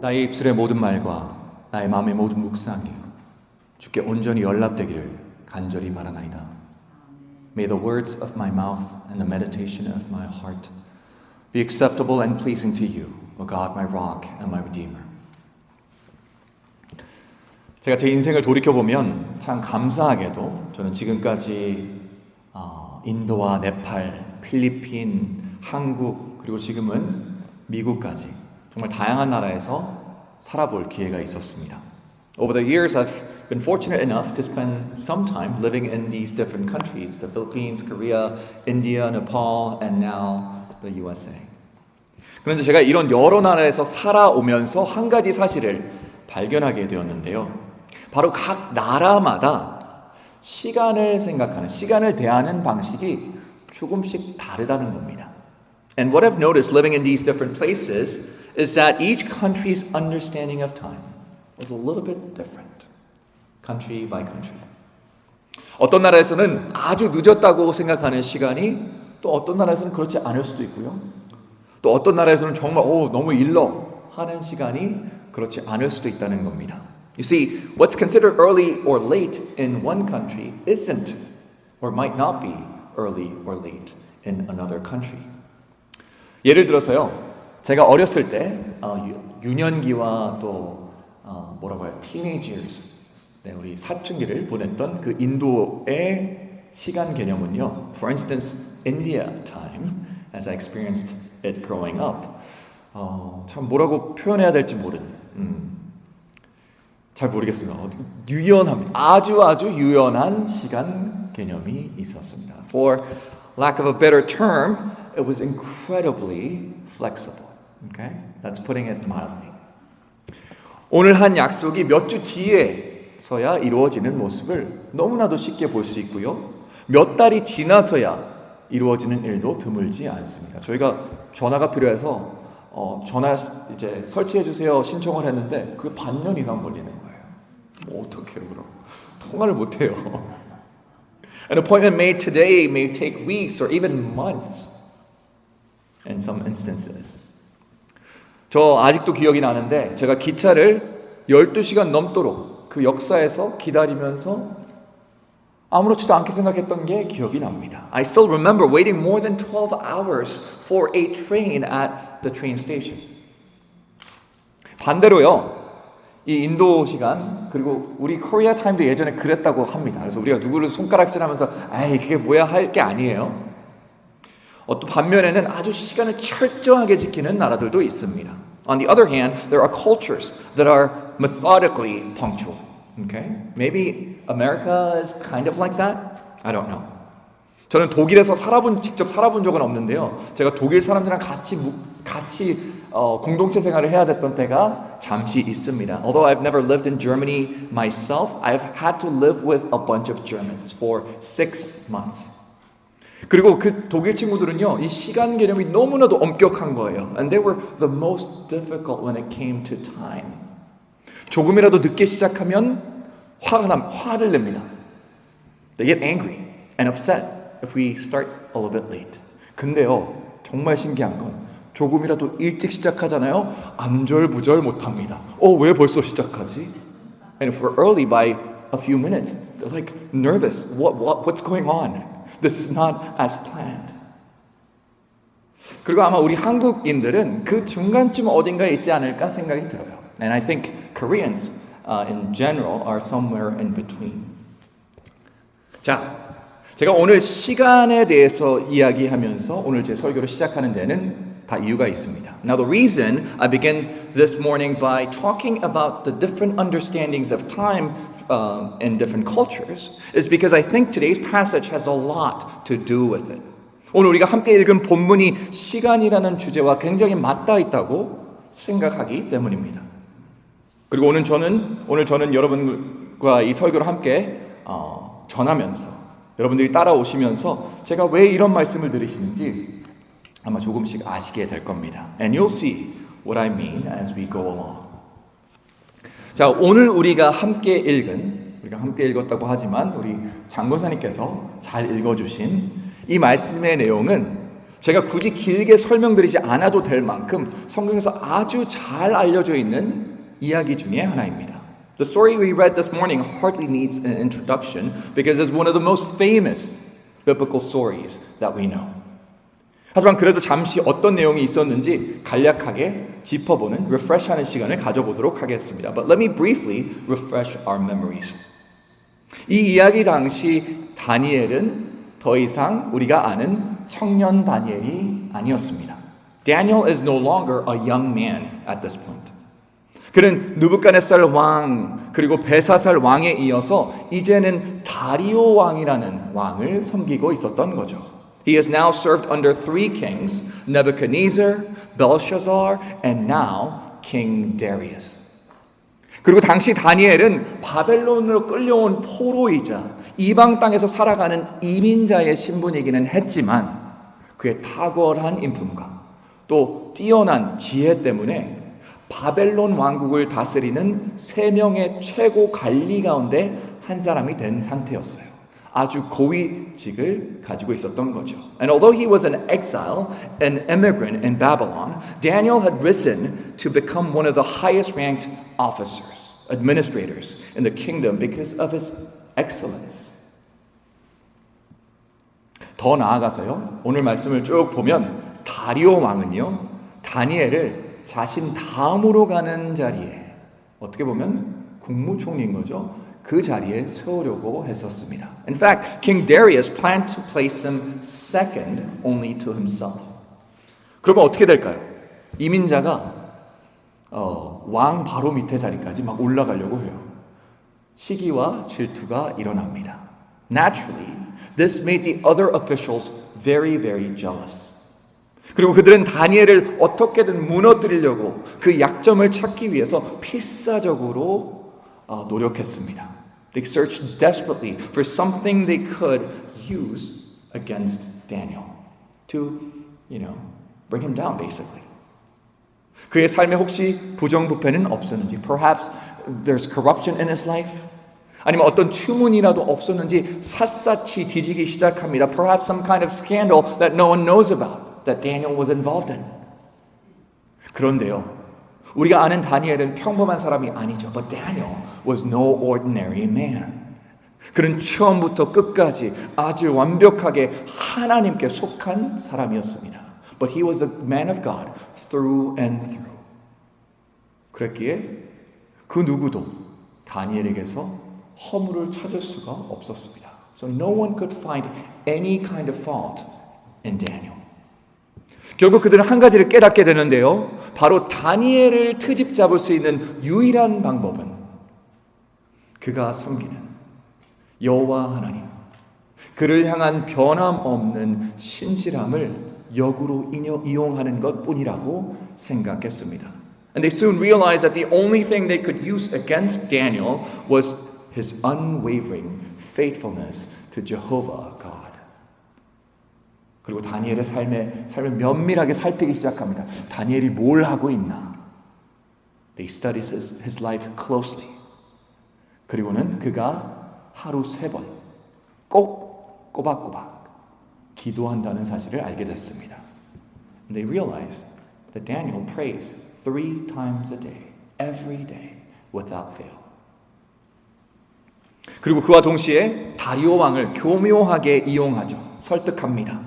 나의 입술의 모든 말과 나의 마음의 모든 묵상이 주께 온전히 연락되기를 간절히 바라나이다. May the words of my mouth and the meditation of my heart be acceptable and pleasing to you, O God, my rock and my redeemer. 제가 제 인생을 돌이켜보면 참 감사하게도 저는 지금까지 인도와 네팔, 필리핀, 한국 그리고 지금은 미국까지 정말 다양한 나라에서 살아볼 기회가 있었습니다. Over the years, I've been fortunate enough to spend some time living in these different countries: the Philippines, Korea, India, Nepal, and now the USA. 그런데 제가 이런 여러 나라에서 살아오면서 한 가지 사실을 발견하게 되었는데요. 바로 각 나라마다 시간을 생각하는, 시간을 대하는 방식이 조금씩 다르다는 겁니다. And what I've noticed living in these different places is that each country's understanding of time was a little bit different, country by country. 어떤 나라에서는 아주 늦었다고 생각하는 시간이 또 어떤 나라에서는 그렇지 않을 수도 있고요. 또 어떤 나라에서는 정말 너무 일러 하는 시간이 그렇지 않을 수도 있다는 겁니다. You see, what's considered early or late in one country isn't or might not be early or late in another country. 예를 들어서요. 제가 어렸을 때 유년기와 또 뭐라고 해요? Teenagers, 네, 우리 사춘기를 보냈던 그 인도의 시간 개념은요. For instance, India time, as I experienced it growing up. 참 뭐라고 표현해야 될지 잘 모르겠습니다. 유연합니다. 아주 유연한 시간 개념이 있었습니다. For lack of a better term, it was incredibly flexible. Okay? That's putting it mildly. 오늘 한 약속이 몇 주 뒤에서야 이루어지는 모습을 너무나도 쉽게 볼 수 있고요. 몇 달이 지나서야 이루어지는 일도 드물지 않습니다. 저희가 전화가 필요해서 전화 이제 설치해 주세요 신청을 했는데 그게 반년 이상 걸리는 거예요. 뭐 어떡해요 그럼? 통화를 못 해요. An appointment made today may take weeks or even months in some instances. 저 아직도 기억이 나는데 제가 기차를 12시간 넘도록 그 역사에서 기다리면서 아무렇지도 않게 생각했던 게 기억이 납니다. I still remember waiting more than 12 hours for a train at the train station. 반대로요. 이 인도 시간 그리고 우리 코리아 타임도 예전에 그랬다고 합니다. 그래서 우리가 누구를 손가락질하면서 아이 그게 뭐야 할 게 아니에요. 또 반면에는 아주 시간을 철저하게 지키는 나라들도 있습니다. On the other hand, there are cultures that are methodically punctual. Okay? Maybe America is kind of like that? I don't know. 저는 독일에서 직접 살아본 적은 없는데요. 제가 독일 사람들이랑 같이 공동체 생활을 해야 됐던 때가 잠시 있습니다. Although I've never lived in Germany myself, I've had to live with a bunch of Germans for 6 months. 그리고 그 독일 친구들은요, 이 시간 개념이 너무나도 엄격한 거예요. And they were the most difficult when it came to time. 조금이라도 늦게 시작하면 화를 냅니다. They get angry and upset if we start a little bit late. 근데요, 정말 신기한 건 조금이라도 일찍 시작하잖아요. 안절부절 못합니다. 왜 벌써 시작하지? And if we're early by a few minutes, they're like nervous. What's going on? This is not as planned. 그리고 아마 우리 한국인들은 그 중간쯤 어딘가에 있지 않을까 생각이 들어요. And I think Koreans in general are somewhere in between. 자, 제가 오늘 시간에 대해서 이야기하면서 오늘 제 설교를 시작하는 데는 다 이유가 있습니다. Now the reason I begin this morning by talking about the different understandings of time in different cultures is because I think today's passage has a lot to do with it. 오늘 우리가 함께 읽은 본문이 시간이라는 주제와 굉장히 맞닿아 있다고 생각하기 때문입니다. 그리고 오늘 저는 여러분과 이 설교를 함께 전하면서 여러분들이 따라오시면서 제가 왜 이런 말씀을 들으시는지 아마 조금씩 아시게 될 겁니다. And you'll see what I mean as we go along. 자, 오늘 우리가 함께 읽었다고 하지만 우리 장고사님께서 잘 읽어주신 이 말씀의 내용은 제가 굳이 길게 설명드리지 않아도 될 만큼 성경에서 아주 잘 알려져 있는 이야기 중에 하나입니다. The story we read this morning hardly needs an introduction because it's one of the most famous biblical stories that we know. 하지만 그래도 잠시 어떤 내용이 있었는지 간략하게 짚어보는 refresh하는 시간을 가져보도록 하겠습니다. But let me briefly refresh our memories. 이 이야기 당시 다니엘은 더 이상 우리가 아는 청년 다니엘이 아니었습니다. Daniel is no longer a young man at this point. 그는 느부갓네살 왕 그리고 벨사살 왕에 이어서 이제는 다리오 왕이라는 왕을 섬기고 있었던 거죠. He has now served under three kings, Nebuchadnezzar, Belshazzar, and now King Darius. 그리고 당시 다니엘은 바벨론으로 끌려온 포로이자 이방 땅에서 살아가는 이민자의 신분이기는 했지만 그의 탁월한 인품과 또 뛰어난 지혜 때문에 바벨론 왕국을 다스리는 세 명의 최고 관리 가운데 한 사람이 된 상태였어요. 아주 고위직을 가지고 있었던 거죠. And although he was an exile, an immigrant in Babylon, Daniel had risen to become one of the highest ranked officers, administrators in the kingdom because of his excellence. 더 나아가서요. 오늘 말씀을 쭉 보면 다리오 왕은요. 다니엘을 자신 다음으로 가는 자리에 어떻게 보면 국무총리인 거죠. 그 자리에 세우려고 했었습니다. In fact, King Darius planned to place him second only to himself. 그러면 어떻게 될까요? 이민자가 왕 바로 밑에 자리까지 막 올라가려고 해요. 시기와 질투가 일어납니다. Naturally, this made the other officials very, very jealous. 그리고 그들은 다니엘을 어떻게든 무너뜨리려고 그 약점을 찾기 위해서 필사적으로 노력했습니다. They searched desperately for something they could use against Daniel to, bring him down, basically. 그의 삶에 혹시 부정부패는 없었는지, perhaps there's corruption in his life. 아니면 어떤 추문이라도 없었는지 샅샅이 뒤지기 시작합니다. Perhaps some kind of scandal that no one knows about, that Daniel was involved in. 그런데요, 우리가 아는 다니엘은 평범한 사람이 아니죠. But Daniel was no ordinary man. 그는 처음부터 끝까지 아주 완벽하게 하나님께 속한 사람이었습니다. But he was a man of God through and through. 그랬기에 그 누구도 다니엘에게서 허물을 찾을 수가 없었습니다. So no one could find any kind of fault in Daniel. 결국 그들은 한 가지를 깨닫게 되는데요. 바로 다니엘을 트집 잡을 수 있는 유일한 방법은 그가 섬기는 여호와 하나님, 그를 향한 변함없는 신실함을 역으로 이용하는 것뿐이라고 생각했습니다. And they soon realized that the only thing they could use against Daniel was his unwavering faithfulness to Jehovah God. 그리고 다니엘의 삶을 면밀하게 살피기 시작합니다. 다니엘이 뭘 하고 있나? They studied his life closely. 그리고는 그가 하루 3번 꼭 꼬박꼬박 기도한다는 사실을 알게 됐습니다. And they realized that Daniel prays 3 times a day, every day, without fail. 그리고 그와 동시에 다리오 왕을 교묘하게 이용하죠. 설득합니다.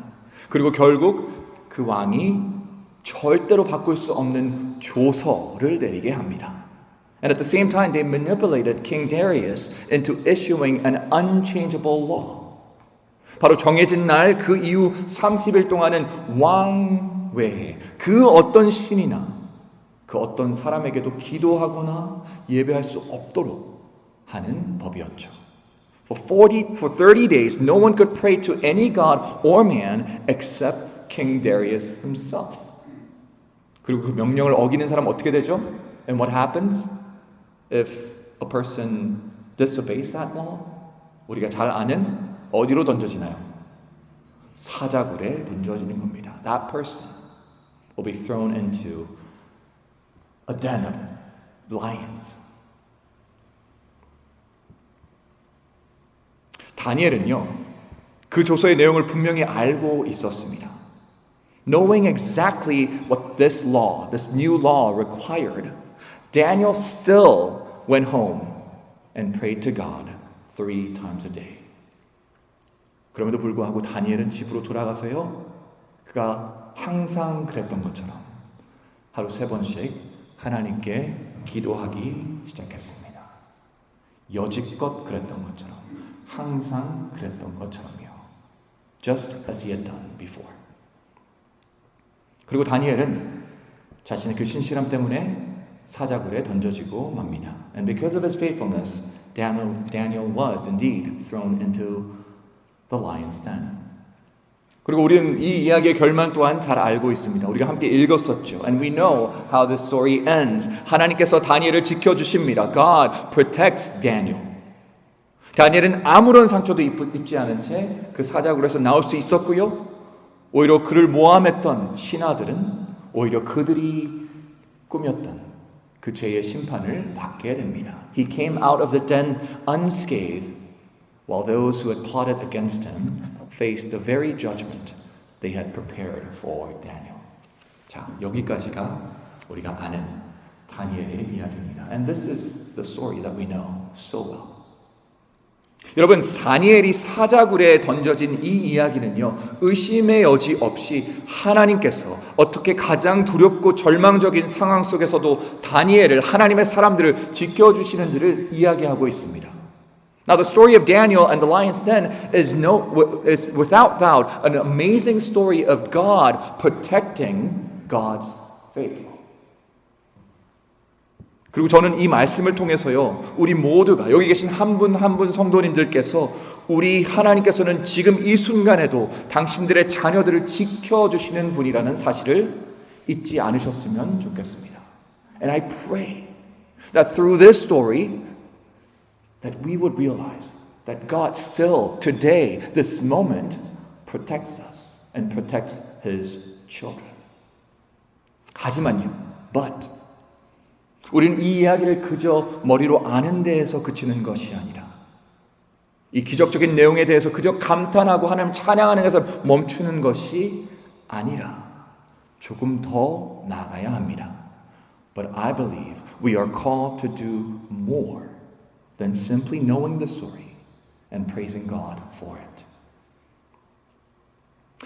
그리고 결국 그 왕이 절대로 바꿀 수 없는 조서를 내리게 합니다. And at the same time, they manipulated King Darius into issuing an unchangeable law. 바로 정해진 날 그 이후 30일 동안은 왕 외에 그 어떤 신이나 그 어떤 사람에게도 기도하거나 예배할 수 없도록 하는 법이었죠. For 30 days, no one could pray to any god or man except King Darius himself. 그리고 그 명령을 어기는 사람은 어떻게 되죠? And what happens if a person disobeys that law? 우리가 잘 아는 어디로 던져지나요? 사자굴에 던져지는 겁니다. That person will be thrown into a den of lions. 다니엘은요, 그 조서의 내용을 분명히 알고 있었습니다. Knowing exactly what this law, this new law required, Daniel still went home and prayed to God 3 times a day. 그럼에도 불구하고 다니엘은 집으로 돌아가서요, 그가 항상 그랬던 것처럼 하루 3번씩 하나님께 기도하기 시작했습니다. 여지껏 그랬던 것처럼, 항상 그랬던 것처럼요. Just as he had done before. 그리고 다니엘은 자신의 그 신실함 때문에 사자굴에 던져지고 맙니다. And because of his faithfulness, Daniel was indeed thrown into the lion's den. 그리고 우리는 이 이야기의 결말 또한 잘 알고 있습니다. 우리가 함께 읽었었죠. And we know how the story ends. 하나님께서 다니엘을 지켜주십니다. God protects Daniel. 다니엘은 아무런 상처도 입지 않은 채 그 사자굴에서 나올 수 있었고요. 오히려 그를 모함했던 신하들은 오히려 그들이 꾸몄던 그 죄의 심판을 받게 됩니다. He came out of the den unscathed, while those who had plotted against him faced the very judgment they had prepared for Daniel. 자, 여기까지가 우리가 아는 다니엘의 이야기입니다. And this is the story that we know so well. 여러분, 다니엘이 사자굴에 던져진 이 이야기는요, 의심의 여지 없이 하나님께서 어떻게 가장 두렵고 절망적인 상황 속에서도 다니엘을, 하나님의 사람들을 지켜주시는지를 이야기하고 있습니다. Now, the story of Daniel and the lion's den is without doubt an amazing story of God protecting God's faithful. 그리고 저는 이 말씀을 통해서요, 우리 모두가, 여기 계신 한 분 한 분 성도님들께서 우리 하나님께서는 지금 이 순간에도 당신들의 자녀들을 지켜주시는 분이라는 사실을 잊지 않으셨으면 좋겠습니다. And I pray that through this story that we would realize that God still today, this moment, protects us and protects His children. 하지만요, but 우리는 이 이야기를 그저 머리로 아는 데에서 그치는 것이 아니라 이 기적적인 내용에 대해서 그저 감탄하고 하나님 찬양하는 것을 멈추는 것이 아니라 조금 더 나아가야 합니다. But I believe we are called to do more than simply knowing the story and praising God for it.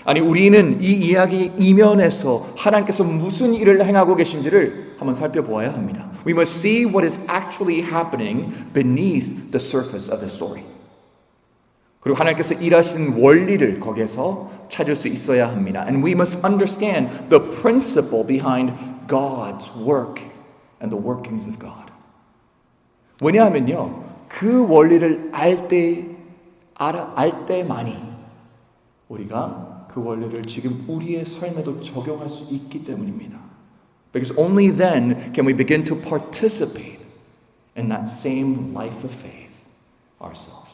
아니, 우리는 이 이야기 이면에서 하나님께서 무슨 일을 행하고 계신지를 한번 살펴보아야 합니다. We must see what is actually happening beneath the surface of the story. 그리고 하나님께서 일하시는 원리를 거기에서 찾을 수 있어야 합니다. And we must understand the principle behind God's work and the workings of God. 왜냐하면요, 그 원리를 알 때만이 우리가 그 원리를 지금 우리의 삶에도 적용할 수 있기 때문입니다. Because only then can we begin to participate in that same life of faith ourselves.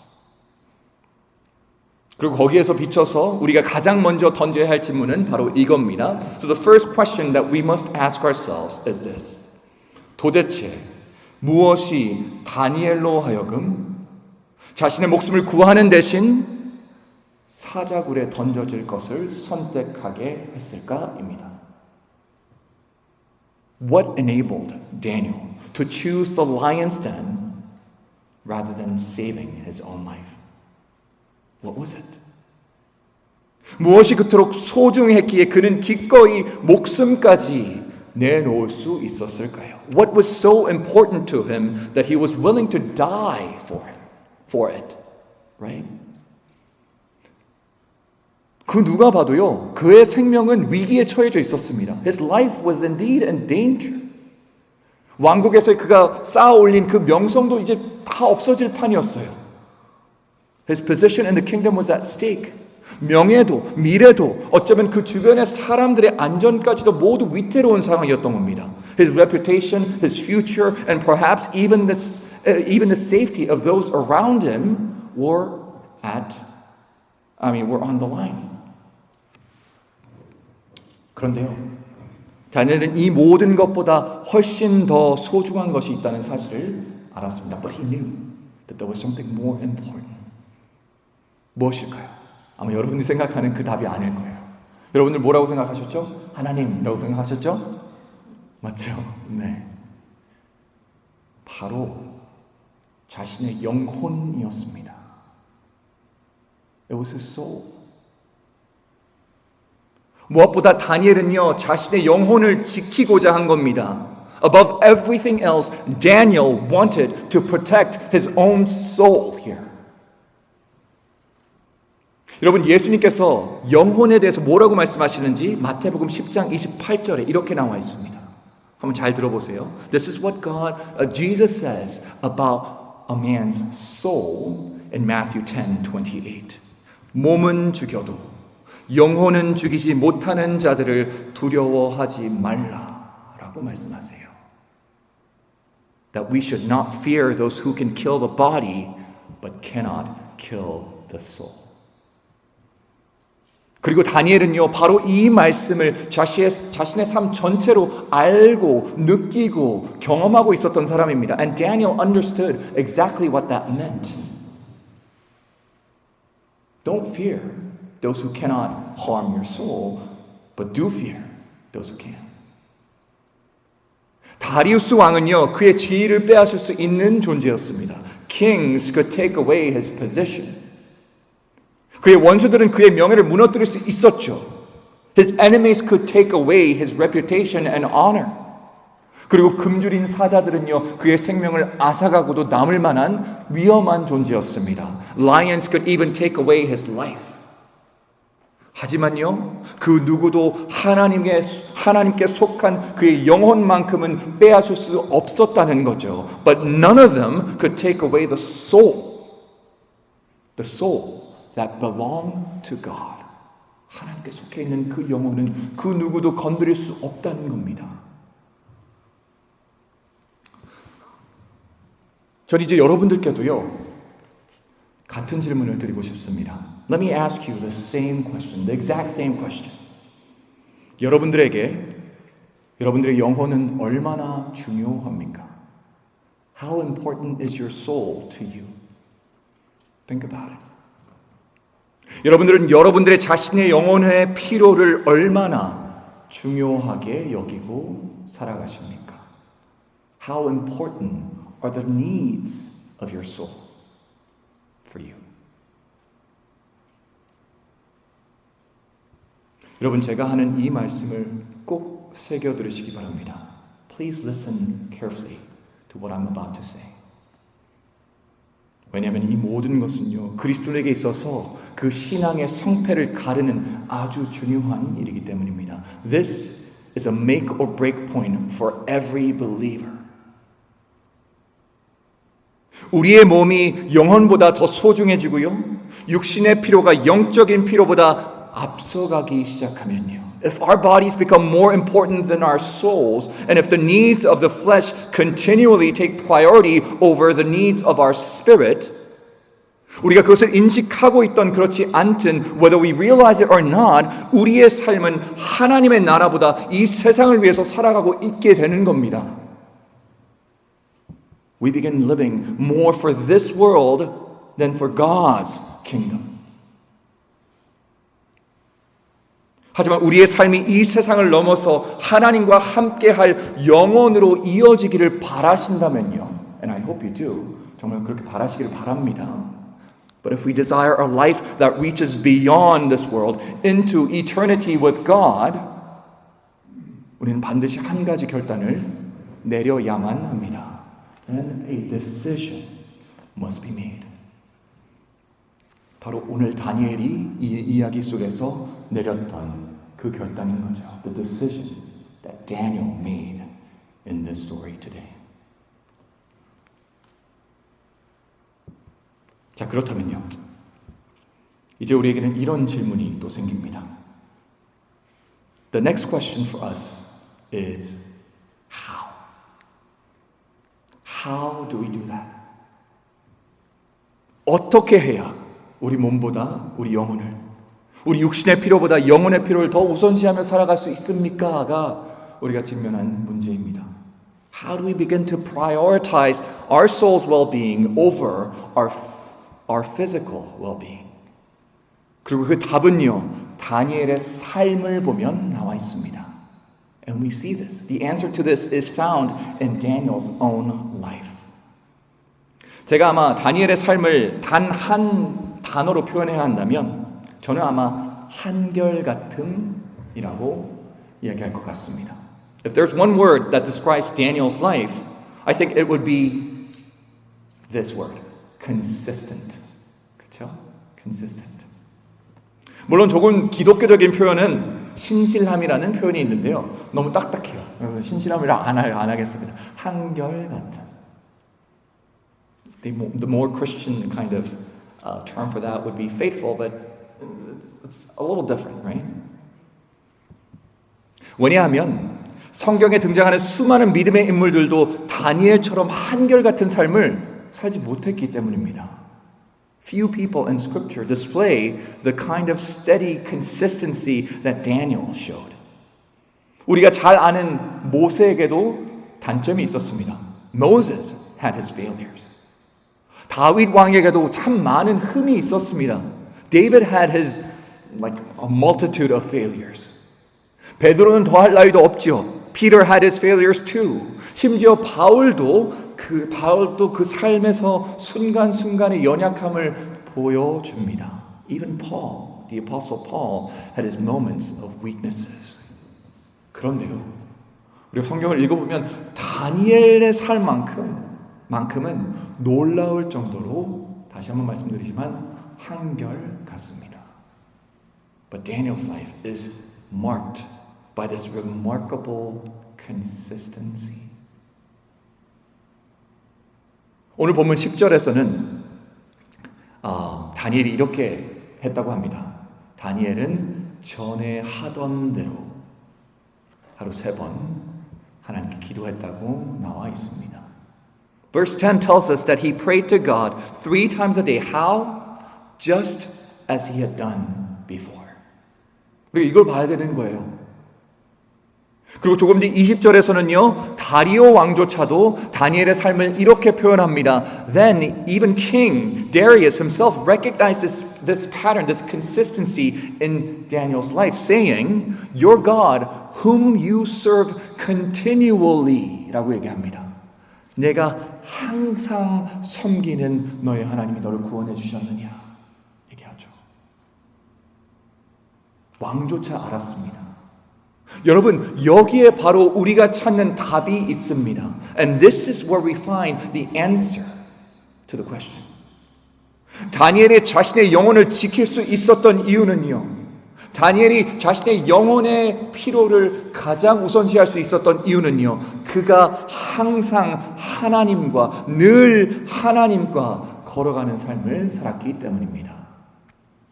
그리고 거기에서 비춰서 우리가 가장 먼저 던져야 할 질문은 바로 이겁니다. So the first question that we must ask ourselves is this. 도대체 무엇이 다니엘로 하여금 자신의 목숨을 구하는 대신 사자굴에 던져질 것을 선택하게 했을까입니다. What enabled Daniel to choose the lion's den rather than saving his own life? What was it? 무엇이 그토록 소중했기에 그는 기꺼이 목숨까지 내놓을 수 있었을까요? What was so important to him that he was willing to die for it? Right? 그 누가 봐도요, 그의 생명은 위기에 처해져 있었습니다. His life was indeed in danger. 왕국에서 그가 쌓아 올린 그 명성도 이제 다 없어질 판이었어요. His position in the kingdom was at stake. 명예도, 미래도, 어쩌면 그 주변의 사람들의 안전까지도 모두 위태로운 상황이었던 겁니다. His reputation, his future, and perhaps even the safety of those around him were on the line. 그런데요, 다니엘은 이 모든 것보다 훨씬 더 소중한 것이 있다는 사실을 알았습니다. But he knew that there was something more important. 무엇일까요? 아마 여러분이 생각하는 그 답이 아닐 거예요. 여러분들 뭐라고 생각하셨죠? 하나님이라고 생각하셨죠? 맞죠? 네. 바로 자신의 영혼이었습니다. It was his soul. 무엇보다 다니엘은요, 자신의 영혼을 지키고자 한 겁니다. Above everything else, Daniel wanted to protect his own soul here. 여러분, 예수님께서 영혼에 대해서 뭐라고 말씀하시는지 마태복음 10장 28절에 이렇게 나와 있습니다. 한번 잘 들어보세요. This is what Jesus says about a man's soul in Matthew 10:28. 몸은 죽여도 영혼은 죽이지 못하는 자들을 두려워하지 말라라고 말씀하세요. That we should not fear those who can kill the body but cannot kill the soul. 그리고 다니엘은요, 바로 이 말씀을 자신의 삶 전체로 알고 느끼고 경험하고 있었던 사람입니다. And Daniel understood exactly what that meant. Don't fear those who cannot harm your soul, but do fear those who can. 다리우스 왕은요, 그의 지위를 빼앗을 수 있는 존재였습니다. Kings could take away his position. 그의 원수들은 그의 명예를 무너뜨릴 수 있었죠. His enemies could take away his reputation and honor. 그리고 굶주린 사자들은요, 그의 생명을 앗아가고도 남을 만한 위험한 존재였습니다. Lions could even take away his life. 하지만요, 그 누구도 하나님께 속한 그의 영혼만큼은 빼앗을 수 없었다는 거죠. But none of them could take away the soul that belonged to God. 하나님께 속해 있는 그 영혼은 그 누구도 건드릴 수 없다는 겁니다. 전 이제 여러분들께도요, 같은 질문을 드리고 싶습니다. Let me ask you the same question, the exact same question. 여러분들의 영혼은 얼마나 중요합니까? How important is your soul to you? Think about it. 여러분들은 여러분들의 자신의 영혼의 필요를 얼마나 중요하게 여기고 살아가십니까? How important are the needs of your soul for you? 여러분, 제가 하는 이 말씀을 꼭 새겨 들으시기 바랍니다. Please listen carefully to what I'm about to say. 왜냐하면 이 모든 것은요, 그리스도인에게 있어서 그 신앙의 성패를 가르는 아주 중요한 일이기 때문입니다. This is a make or break point for every believer. 우리의 몸이 영혼보다 더 소중해지고요, 육신의 필요가 영적인 필요보다 앞서가기 시작하면요, if our bodies become more important than our souls, and if the needs of the flesh continually take priority over the needs of our spirit, 우리가 그것을 인식하고 있던 그렇지 않든 whether we realize it or not, 우리의 삶은 하나님의 나라보다 이 세상을 위해서 살아가고 있게 되는 겁니다. We begin living more for this world than for God's kingdom. 하지만 우리의 삶이 이 세상을 넘어서 하나님과 함께할 영원으로 이어지기를 바라신다면요, and I hope you do, 정말 그렇게 바라시기를 바랍니다. But if we desire a life that reaches beyond this world into eternity with God, 우리는 반드시 한 가지 결단을 내려야만 합니다. And a decision must be made. 바로 오늘 다니엘이 이 이야기 속에서 내렸던 그 결단인 거죠. The decision that Daniel made in this story today. 자, 그렇다면요, 이제 우리에게는 이런 질문이 또 생깁니다. The next question for us is how? How do we do that? 어떻게 해야 우리 몸보다 우리 영혼을, 우리 육신의 필요보다 영혼의 필요를 더 우선시하며 살아갈 수 있습니까?가 우리가 직면한 문제입니다. How do we begin to prioritize our soul's well-being over our physical well-being? 그리고 그 답은요, 다니엘의 삶을 보면 나와 있습니다. And we see this. The answer to this is found in Daniel's own life. 제가 아마 다니엘의 삶을 단 한 단어로 표현해야 한다면 저는 아마 한결같음이라고 이야기할 것 같습니다. If there's one word that describes Daniel's life, I think it would be this word, consistent. 그렇죠? Consistent. 물론 조금 기독교적인 표현은 신실함이라는 표현이 있는데요. 너무 딱딱해요. 그래서 신실함이라 안 하겠습니다. 한결같은. The more Christian kind of term for that would be faithful, but it's a little different, right? 왜냐하면 성경에 등장하는 수많은 믿음의 인물들도 다니엘처럼 한결같은 삶을 살지 못했기 때문입니다. Few people in Scripture display the kind of steady consistency that Daniel showed. 우리가 잘 아는 모세에게도 단점이 있었습니다. Moses had his failures. 다윗 왕에게도 참 많은 흠이 있었습니다. David had his like a multitude of failures. 베드로는 더할 나위도 없죠. Peter had his failures too. 심지어 바울도 그 삶에서 순간순간의 연약함을 보여줍니다. Even Paul, the apostle Paul, had his moments of weaknesses. 그런데요, 우리가 성경을 읽어보면 다니엘의 삶만큼은 놀라울 정도로 다시 한번 말씀드리지만 한결 같습니다. But Daniel's life is marked by this remarkable consistency. 오늘 본문 10절에서는 다니엘이 이렇게 했다고 합니다. 다니엘은 전에 하던 대로 하루 3번 하나님께 기도했다고 나와 있습니다. Verse 10 tells us that he prayed to God 3 times a day. How? Just as he had done before. 우리가 이걸 봐야 되는 거예요. 그리고 조금 뒤 20절에서는요, 다리오 왕조차도 다니엘의 삶을 이렇게 표현합니다. Then even King Darius himself recognized this pattern, this consistency in Daniel's life, saying, Your God, whom you serve continually, 라고 얘기합니다. 내가 항상 섬기는 너의 하나님이 너를 구원해 주셨느냐 얘기하죠. 왕조차 알았습니다. 여러분, 여기에 바로 우리가 찾는 답이 있습니다. And this is where we find the answer to the question. 다니엘이 자신의 영혼을 지킬 수 있었던 이유는요, 다니엘이 자신의 영혼의 필요를 가장 우선시할 수 있었던 이유는요, 그가 항상 하나님과 늘 하나님과 걸어가는 삶을 살았기 때문입니다.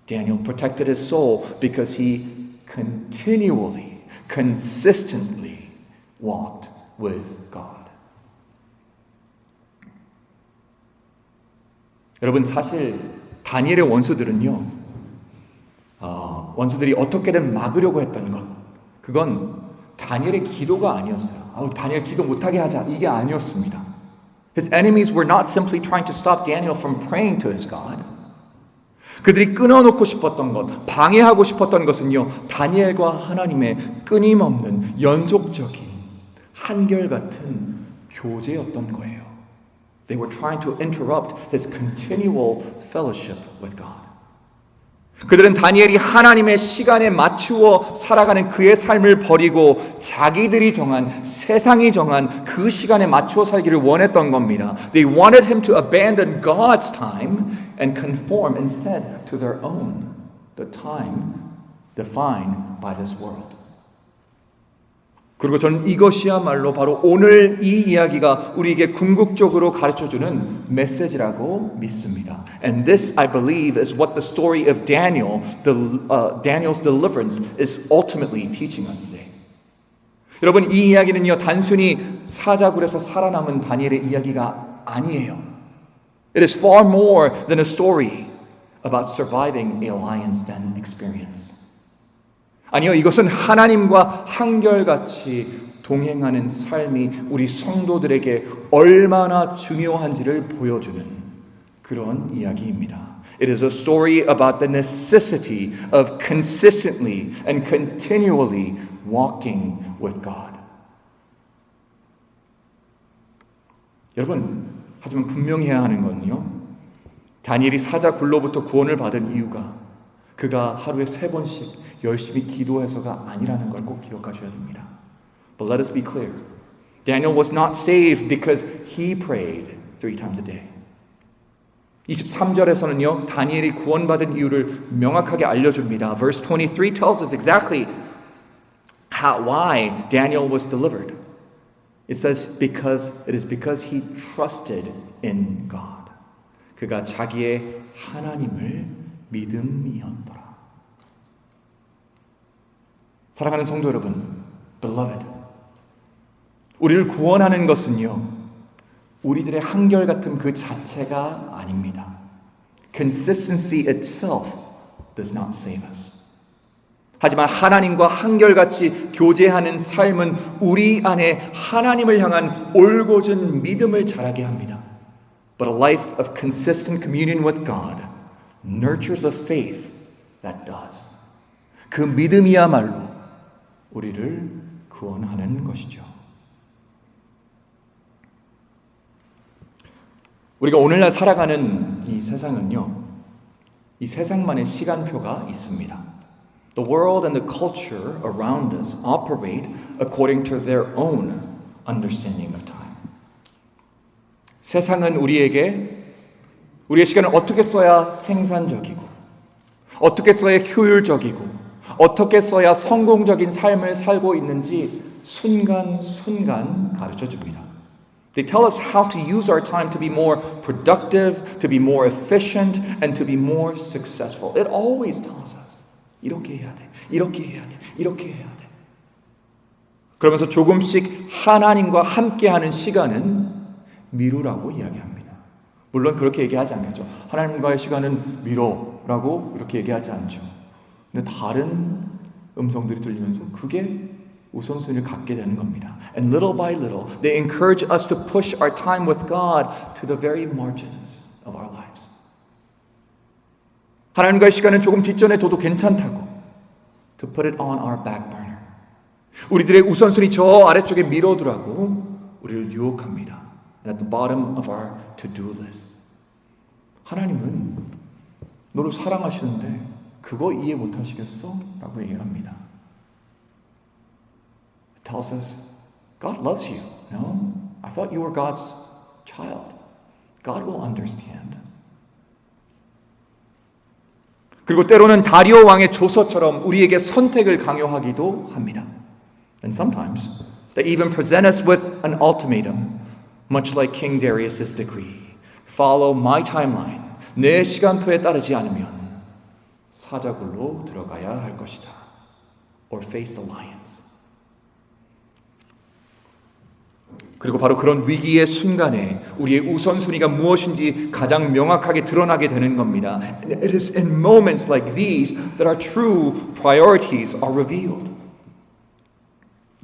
Daniel protected his soul because he continually, consistently walked with God. 여러분, 사실 다니엘의 원수들은요, 원수들이 어떻게든 막으려고 했던 것, 그건 다니엘의 기도가 아니었어요. 다니엘 기도 못하게 하자, 이게 아니었습니다. His enemies were not simply trying to stop Daniel from praying to his God. 그들이 끊어놓고 싶었던 것, 방해하고 싶었던 것은요, 다니엘과 하나님의 끊임없는 연속적인 한결같은 교제였던 거예요. They were trying to interrupt his continual fellowship with God. 그들은 다니엘이 하나님의 시간에 맞추어 살아가는 그의 삶을 버리고 자기들이 정한, 세상이 정한 그 시간에 맞추어 살기를 원했던 겁니다. They wanted him to abandon God's time and conform instead to their own, the time defined by this world. 그리고 저는 이것이야말로 바로 오늘 이 이야기가 우리에게 궁극적으로 가르쳐주는 메시지라고 믿습니다. And this, I believe, is what the story of Daniel, Daniel's deliverance, is ultimately teaching us today. 여러분, 이 이야기는요, 단순히 사자굴에서 살아남은 다니엘의 이야기가 아니에요. It is far more than a story about surviving a lion's den experience. 아니요, 이것은 하나님과 한결같이 동행하는 삶이 우리 성도들에게 얼마나 중요한지를 보여주는 그런 이야기입니다. It is a story about the necessity of consistently and continually walking with God. 여러분, 하지만 분명히 해야 하는 건요. 다니엘이 사자 굴로부터 구원을 받은 이유가 그가 하루에 3번씩 열심히 기도해서가 아니라는 걸 꼭 기억하셔야 됩니다. But let us be clear. Daniel was not saved because he prayed 3 times a day. 23절에서는요. 다니엘이 구원받은 이유를 명확하게 알려줍니다. Verse 23 tells us exactly why Daniel was delivered. It says it is because he trusted in God. 그가 자기의 하나님을 믿음이었더라. 사랑하는 성도 여러분, beloved, 우리를 구원하는 것은요, 우리들의 한결같음 그 자체가 아닙니다. Consistency itself does not save us. 하지만 하나님과 한결같이 교제하는 삶은 우리 안에 하나님을 향한 올곧은 믿음을 자라게 합니다. But a life of consistent communion with God nurtures a faith that does. 그 믿음이야말로 우리를 구원하는 것이죠. 우리가 오늘날 살아가는 이 세상은요, 이 세상만의 시간표가 있습니다. The world and the culture around us operate according to their own understanding of time. 세상은 우리에게 우리의 시간을 어떻게 써야 생산적이고, 어떻게 써야 효율적이고, 어떻게 써야 성공적인 삶을 살고 있는지 순간순간 가르쳐 줍니다. They tell us how to use our time to be more productive, to be more efficient, and to be more successful. It always tells us, 이렇게 해야 돼, 이렇게 해야 돼, 이렇게 해야 돼. 그러면서 조금씩 하나님과 함께하는 시간은 미루라고 이야기합니다. 물론 그렇게 얘기하지 않겠죠. 하나님과의 시간은 미뤄라고 이렇게 얘기하지 않죠. 근데 다른 음성들이 들리면서 그게 우선순위를 갖게 되는 겁니다. And little by little, they encourage us to push our time with God to the very margins of our lives. 하나님과의 시간은 조금 뒷전에 둬도 괜찮다고, to put it on our back burner. 우리들의 우선순위 저 아래쪽에 미뤄두라고 우리를 유혹합니다. And at the bottom of our to-do list. 하나님은 너를 사랑하시는데 그거 이해 못하시겠어? 라고 얘기합니다. It tells us, God loves you. No, I thought you were God's child. God will understand. 그리고 때로는 다리오 왕의 조서처럼 우리에게 선택을 강요하기도 합니다. And sometimes they even present us with an ultimatum, much like King Darius's decree. Follow my timeline. 내 시간표에 따르지 않으면 사자굴로 들어가야 할 것이다. Or face the lions. 그리고 바로 그런 위기의 순간에 우리의 우선순위가 무엇인지 가장 명확하게 드러나게 되는 겁니다. And it is in moments like these that our true priorities are revealed.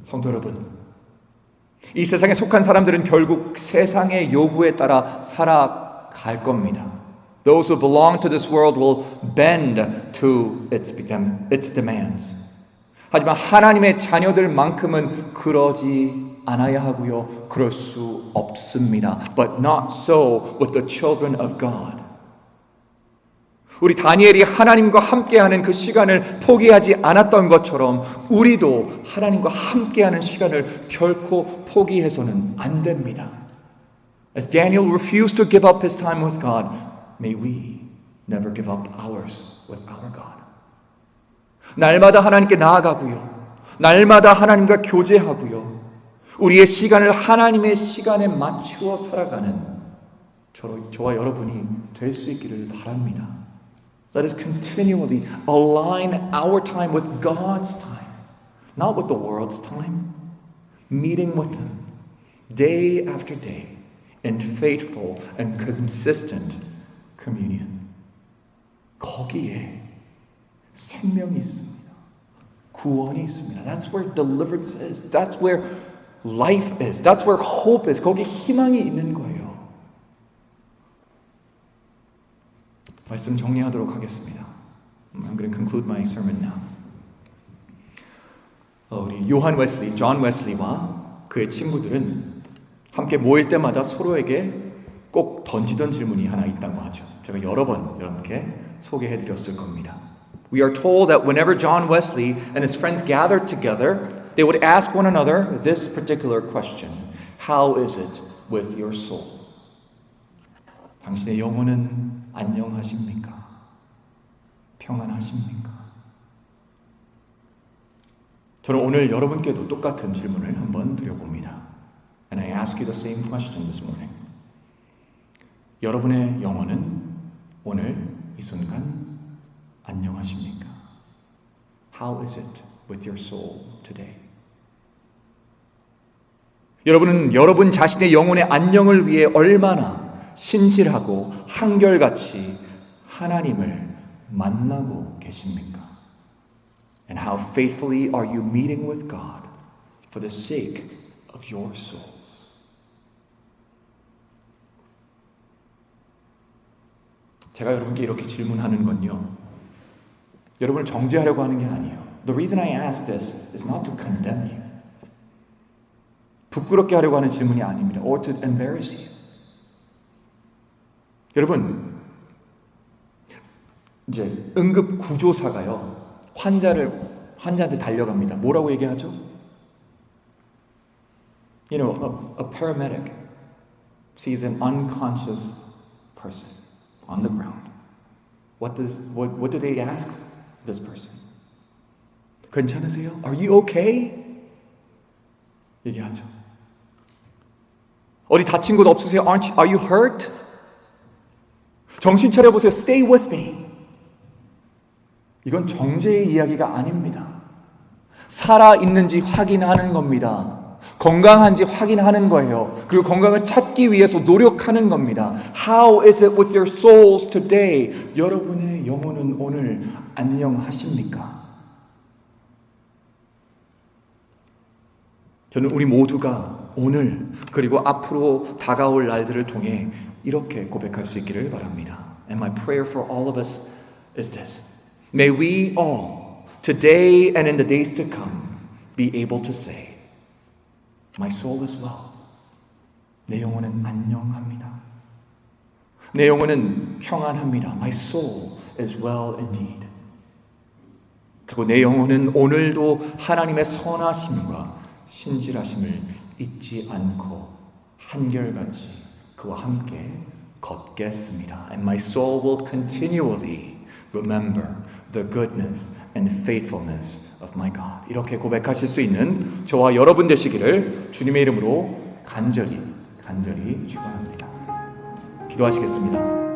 성도 여러분, 이 세상에 속한 사람들은 결국 세상의 요구에 따라 살아갈 겁니다. Those who belong to this world will bend to its demands. 하지만 하나님의 자녀들만큼은 그러지 않아야 하고요. 그럴 수 없습니다. But not so with the children of God. 우리 다니엘이 하나님과 함께하는 그 시간을 포기하지 않았던 것처럼 우리도 하나님과 함께하는 시간을 결코 포기해서는 안 됩니다. As Daniel refused to give up his time with God, may we never give up ours with our God. 날마다 하나님께 나아가고요. 날마다 하나님과 교제하고요. 우리의 시간을 하나님의 시간에 맞추어 살아가는 저와 여러분이 될 수 있기를 바랍니다. Let us continually align our time with God's time, not with the world's time. Meeting with Him day after day in faithful and consistent communion. 거기에 생명이 있습니다. 구원이 있습니다. That's where deliverance is. That's where life is. That's where hope is. 거기 희망이 있는 거예요. 말씀 정리하도록 하겠습니다. I'm going to conclude my sermon now. 우리 요한 웨슬리, 존 웨슬리와 그의 친구들은 함께 모일 때마다 서로에게 꼭 던지던 질문이 하나 있다고 하죠. 제가 여러 번 여러분께 소개해드렸을 겁니다. We are told that whenever John Wesley and his friends gathered together, they would ask one another this particular question: How is it with your soul? 당신의 영혼은 안녕하십니까? 평안하십니까? 저는 오늘 여러분께도 똑같은 질문을 한번 드려봅니다. And I ask you the same question this morning. 여러분의 영혼은 오늘 이 순간 안녕하십니까? How is it with your soul today? 여러분은 여러분 자신의 영혼의 안녕을 위해 얼마나 신실하고 한결같이 하나님을 만나고 계십니까? And how faithfully are you meeting with God for the sake of your souls? 제가 여러분께 이렇게 질문하는 건요, 여러분을 정죄하려고 하는 게 아니에요. The reason I ask this is not to condemn you. 부끄럽게 하려고 하는 질문이 아닙니다. Or to embarrass you. 여러분, 이제 응급 구조사가요, 환자한테 달려갑니다. 뭐라고 얘기하죠? You know, a paramedic sees an unconscious person on the ground. What do they ask this person? 괜찮으세요? Are you okay? 얘기하죠. 어디 다친 곳 없으세요? Are you hurt? 정신 차려보세요. Stay with me. 이건 정죄의 이야기가 아닙니다. 살아있는지 확인하는 겁니다. 건강한지 확인하는 거예요. 그리고 건강을 찾기 위해서 노력하는 겁니다. How is it with your souls today? 여러분의 영혼은 오늘 안녕하십니까? 저는 우리 모두가 오늘 그리고 앞으로 다가올 날들을 통해 이렇게 고백할 수 있기를 바랍니다. And my prayer for all of us is this. May we all, today and in the days to come, be able to say, My soul is well. 내 영혼은 안녕합니다. 내 영혼은 평안합니다. My soul is well indeed. 그리고 내 영혼은 오늘도 하나님의 선하심과 신실하심을 잊지 않고 한결같이 그와 함께 걷겠습니다. And my soul will continually remember the goodness and faithfulness of my God. 이렇게 고백하실 수 있는 저와 여러분 되시기를 주님의 이름으로 간절히 축원합니다. 기도하시겠습니다.